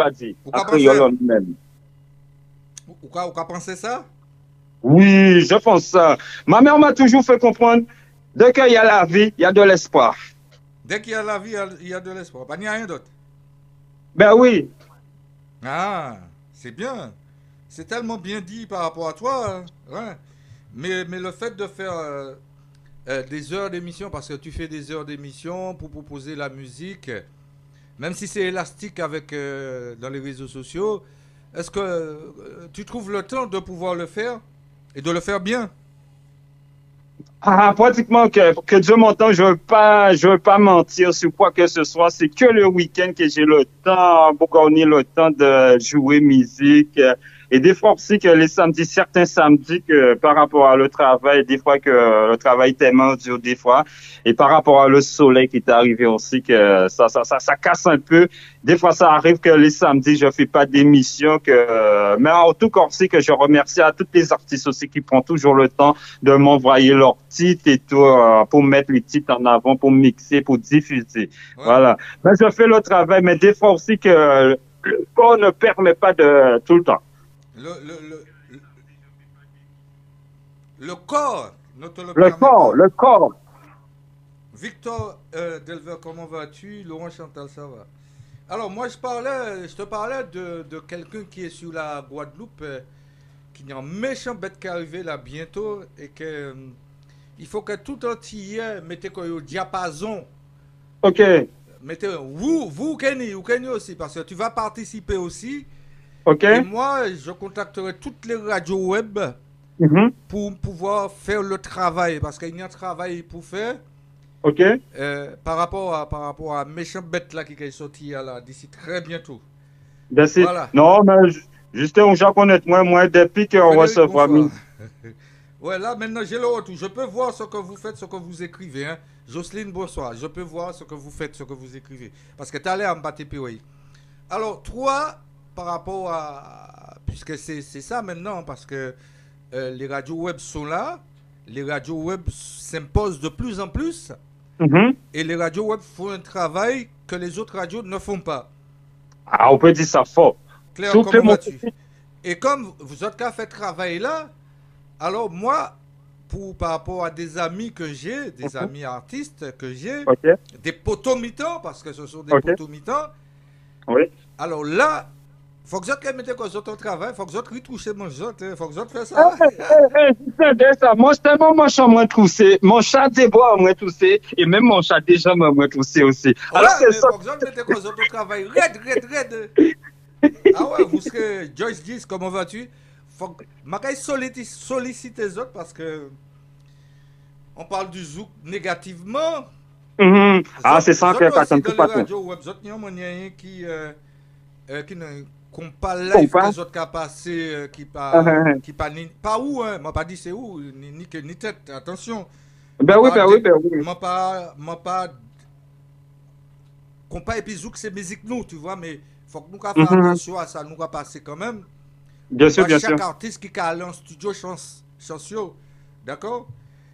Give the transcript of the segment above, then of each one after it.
pas dit, Ou en qu'a pensé? créole en lui-même. Ou qu'a pensé ça? Oui, je pense ça. Ma mère m'a toujours fait comprendre, dès qu'il y a la vie, il y a de l'espoir. Dès qu'il y a la vie, il y a de l'espoir. Il n'y a rien d'autre. Ben oui. Ah, c'est bien. C'est tellement bien dit par rapport à toi, hein. Ouais. Mais le fait de faire des heures d'émission, parce que tu fais des heures d'émission pour proposer la musique, même si c'est élastique avec dans les réseaux sociaux, est-ce que tu trouves le temps de pouvoir le faire et de le faire bien? Ah, pratiquement que Dieu m'entend, je veux pas mentir sur quoi que ce soit. C'est que le week-end que j'ai le temps, pour gagner le temps de jouer musique. Et des fois aussi que les samedis, certains samedis que par rapport à le travail, des fois que le travail est tellement dur des fois. Et par rapport à le soleil qui est arrivé aussi, que ça casse un peu. Des fois, ça arrive que les samedis, je fais pas d'émission mais en tout cas aussi que je remercie à tous les artistes aussi qui prennent toujours le temps de m'envoyer leurs titres et tout, pour mettre les titres en avant, pour mixer, pour diffuser. Ouais. Voilà. Mais je fais le travail, mais des fois aussi que le corps ne permet pas de tout le temps. Le, le, le, le corps ne te le Le permet corps, pas. le corps. Victor Delver, comment vas-tu? Laurent Chantal, ça va. Alors, moi, je te parlais de quelqu'un qui est sur la Guadeloupe, qui est en méchant bête qui est arrivé là bientôt, et que il faut que tout entier mettez quoi au diapason. OK, Mettez vous, Kenny, ou Kenny aussi, parce que tu vas participer aussi. Et OK. moi, je contacterai toutes les radios web Mhm. pour pouvoir faire le travail, parce qu'il y a un travail pour faire. OK. Par rapport à méchant bête là qui est sorti là d'ici très bientôt. Merci. Voilà. Non, mais juste où j'en connais moi, depuis qu'on Frédéric, recevra. bonsoir. Ouais, là maintenant j'ai le retour. Je peux voir ce que vous faites, ce que vous écrivez. Hein. Jocelyne, bonsoir. Je peux voir ce que vous faites, ce que vous écrivez. Parce que tu allé en battre oui. Alors, toi, par rapport à. Puisque c'est ça maintenant, parce que les radios web sont là, les radios web s'imposent de plus en plus, Mhm. et les radios web font un travail que les autres radios ne font pas. Ah, on peut dire ça fort. Claire, Soufflez comment mon vas-tu? petit. Et comme vous autres qu'à fait travail là, alors moi, par rapport à des amis que j'ai, des Mhm. amis artistes que j'ai, OK, des potomitans, parce que ce sont des OK. potomitans, Oui. alors là, faut que vous autres mettez quoi autres au travail, faut que vous autres retouchez mon autres, faut que vous autres fassent Eh, ça. c'est ça. Moi, tellement mon chat m'a toussé. Mon chat déboire m'a toussé. Et même mon chat déjà m'a toussé aussi. Alors, Ouais, c'est mais ça. faut que vous autres mettez quoi autres au travail, red, red, red. Ah ouais, vous serez Joyce 10, comment vas-tu? Faut que je sollicite les autres parce que on parle du zouk négativement. Mhm. Ah, c'est ça Zot que aussi t'attends dans tout les patin. radios web, zot n'y a moyen qui ne qu'on pas Ou live que pas? zot ka passé Ah, ah, ah. qui pas ni pas où hein, m'a pas dit c'est où ni tête, attention. Ben oui, ben oui, ben oui. M'a pas qu'on pas épi zouk c'est musique nous, tu vois, mais faut que nous ka faire Mhm. attention à ça, nous ka passer quand même. Bien sûr, Pas bien sûr. chaque artiste qui a allé en studio chansio, d'accord?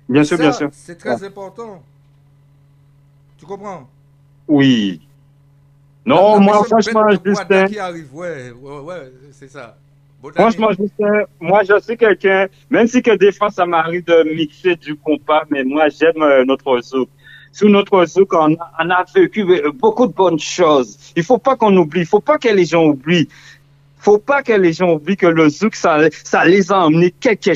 Et Bien sûr, bien ça, sûr. c'est Ouais. très important. Tu comprends? Oui. La Non, moi, méchante bête franchement, de Guada Justin, qui arrive, ouais, ouais, ouais, c'est ça. Botany. franchement, Justin, moi, je suis quelqu'un, même si que des fois, ça m'arrive de mixer du compas, mais moi, j'aime notre zouk. Sous notre zouk, on a vécu beaucoup de bonnes choses. Il faut pas qu'on oublie, il faut pas que les gens oublient. Faut pas que les gens oublient que le zouk, ça les a emmenés quelque Ouais.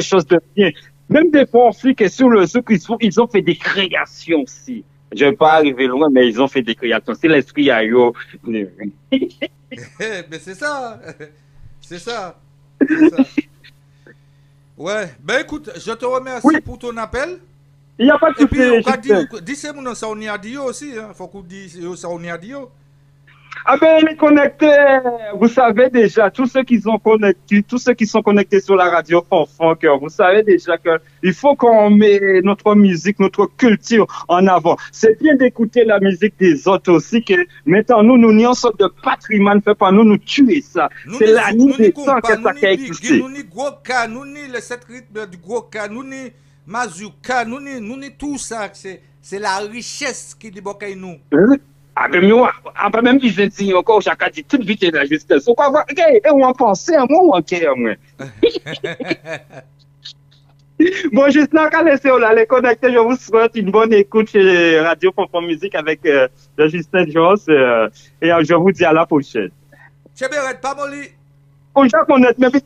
chose de bien. Même des fois, on sait que sur le zouk, ils ont fait des créations aussi. Je vais pas Ouais. arriver loin, mais ils ont fait des créations. C'est l'esprit à yo. Mais c'est ça. C'est ça. C'est ça. Ouais. Ben écoute, je te Oui, remercie pour ton appel. il n'y a pas de Et puis, on souci, a dit, Justin. dis c'est mon ça on y a dit aussi. Hein. Faut qu'on dise ça on y a dit. Ah ben, les connectés, vous savez déjà, tous ceux qui sont connectés sur la radio Fanfan, vous savez déjà que il faut qu'on met notre musique, notre culture en avant. C'est bien d'écouter la musique des autres aussi, que maintenant nous n'y en sorte de patrimoine, fait pas nous tuer ça. Nous C'est ni la zouk, nuit nous ni des temps que compas, nous ça ni a bigui, existé. nous ni gros cas, nous ni le 7 rythme du gros cas, nous ni mazouka, nous ni tout ça. C'est la richesse qui déborde nous. Hein? Ah, mais moi, après même, je dis encore, chacun dit toute vite la justesse. Ou quoi, ok, et on pense, moi, ok, moi. Bon, juste là, quand laissez là, les connectés, je vous souhaite une bonne écoute chez Radio Fonfon Musique avec Justin Jones, et je vous dis à la prochaine. C'est bien, pas molly. Pour chaque honnête, mais vite,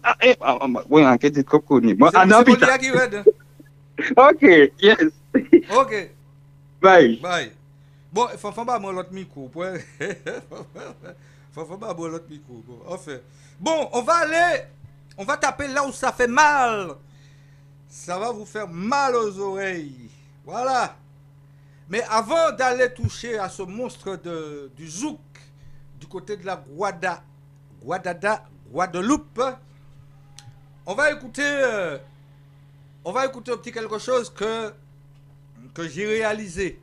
oui, enquête de coco, bon, ah non, C'est molly vite. qui red. Ok, yes. Ok, Bye. bye. Bon, il faut pas moi l'autre micro. Faut pas moi l'autre micro. Bon, enfin. Bon, on va taper là où ça fait mal. Ça va vous faire mal aux oreilles. Voilà. Mais avant d'aller toucher à ce monstre du zouk du côté de la Guadeloupe, on va écouter, on va écouter un petit quelque chose que j'ai réalisé.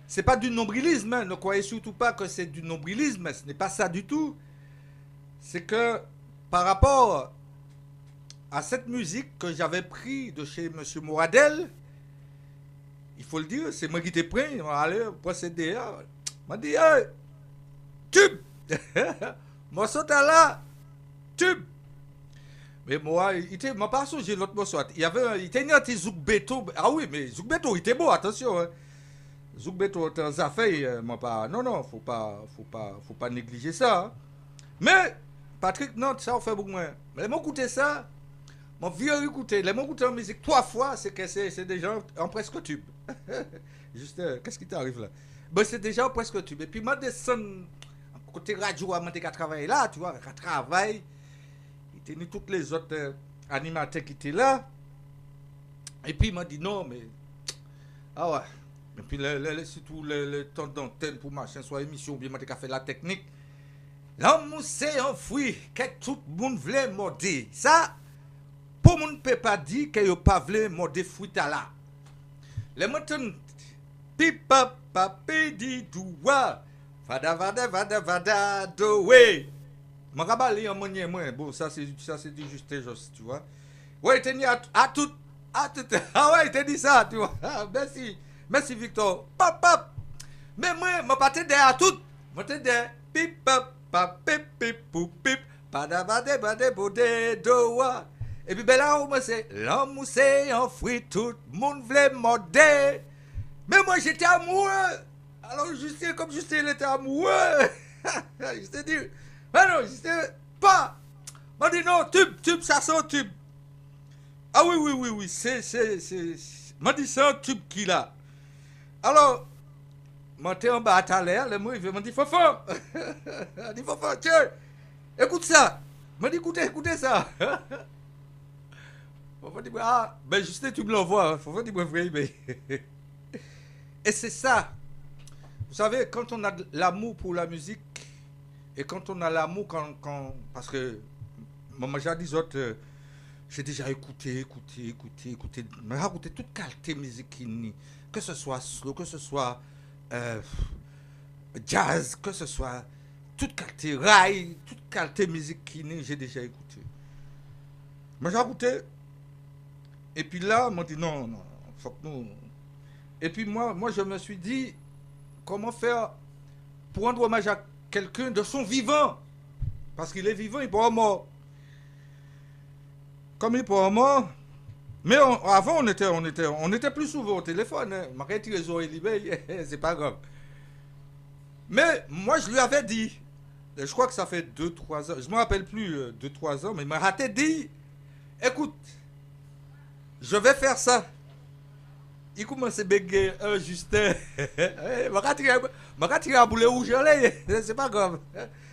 C'est pas du nombrilisme, hein. Ne croyez surtout pas que c'est du nombrilisme, ce n'est pas ça du tout. C'est que par rapport à cette musique que j'avais pris de chez M. Mouradel, il faut le dire, c'est moi qui t'ai pris, allez, procéder. M'a dit, hey, tube! Moi, sauté là, tube! Mais moi, il m'a pas songé l'autre morceau. Il était un petit Zouk Beto. Ah oui, mais Zouk Beto, il était beau, attention. Hein. Zouk Beto, ça fait, moi pas. Non, non, faut pas négliger ça. Hein. Mais, Patrick, non, ça, on fait beaucoup moins. Mais les mots écouter ça, mon vieux écouter, les mots écouter en musique 3 fois, c'est que c'est déjà en presque tube. Juste, qu'est-ce qui t'arrive là? Ben, c'est déjà en presque tube. Et puis, moi, descends, côté radio, à moi, qu'à travailler là, tu vois, qu'à travailler. Il était toutes les autres animateurs qui étaient là. Et puis, il m'a dit non, mais. Ah ouais. Et puis, surtout le temps d'antenne pour machin, soit émission, ou bien, moi, fait la technique. L'homme s'est enfoui, que tout le monde voulait morder. Ça, pour le monde ne peut pas dire qu'il n'a pas voulu morder fruit à là. Les moutons, pipa, papi, di, doua, vada, vada, vada, vada, doé. Je vais en monnaie, moi. Bon, ça c'est du juste juste, tu vois. Ouais, il t'a dit à tout. Ah ouais, il t'a dit ça, tu vois. Merci. Merci, Victor. Pap, pap. Mais moi, je ne pas t'aider à tout. Je t'aider. Pip, pap, pap, pip, pip, pou, pip. Padabade, bade, bode, doa. Et puis, ben là, moi, c'est l'homme s'est enfoui, tout le monde voulait morder. Mais moi, j'étais amoureux. Alors, Justin, comme Justin, il était amoureux. Je t'ai dit. Mais non, j'étais pas. M'a dit non, tube, ça sent tube. Ah oui, c'est. M'a dit c'est un tube qu'il a. Alors, monté en bas à l'air, le mot, il m'a dit Fofo. Il dit Fofo, tiens, écoute ça. M'a dit écoutez ça. Fofo dit, ah, ben juste tu me l'envoies. Fofo dit, vrai, mais. Et c'est ça. Vous savez, quand on a de l'amour pour la musique, et quand on a l'amour, parce que moi, jadis autres, j'ai déjà écouté, mais écouté toute qualité musique, que ce soit slow, que ce soit jazz, que ce soit toute qualité rail, toute qualité musique, j'ai déjà écouté. Mais j'ai écouté, et puis là, on m'a dit non, faut que nous. Et puis moi, je me suis dit, comment faire pour rendre hommage à quelqu'un de son vivant. Parce qu'il est vivant, il n'est pas mort. Comme il n'est pas mort. Mais avant, on était plus souvent au téléphone. Hein. C'est pas grave. Mais moi, je lui avais dit, je crois que ça fait 2-3 ans, je ne me rappelle plus 2-3 ans, mais il m'a dit, écoute, je vais faire ça. Il commence à bégayer, Justin. Je vais tirer à boulet rouge, c'est pas grave.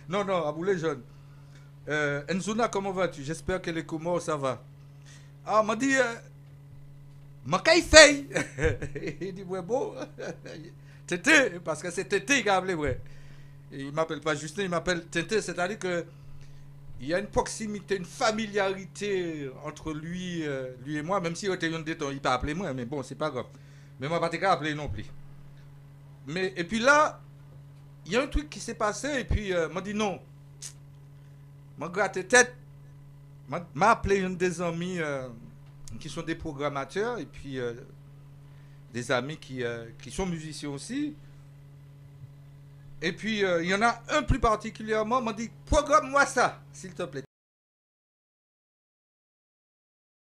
Non, à boulet jaune. Enzuna, comment vas-tu? J'espère que les Comores, ça va. Ah, m'a dit, ma fait. Il dit, ouais, bon. Tété, parce que c'est Tété qui a appelé, ouais. Il m'appelle pas Justin, il m'appelle Tété, c'est-à-dire que il y a une proximité, une familiarité entre lui et moi, même si il était il t'a appelé moi, mais bon, c'est pas grave. Mais moi, pas appelé non plus. Mais, et puis là, il y a un truc qui s'est passé, et puis m'a dit non. M'a gratté tête. M'a appelé un des amis qui sont des programmateurs, et puis des amis qui sont musiciens aussi. Et puis, il y en a un plus particulièrement, m'a dit, programme-moi ça, s'il te plaît.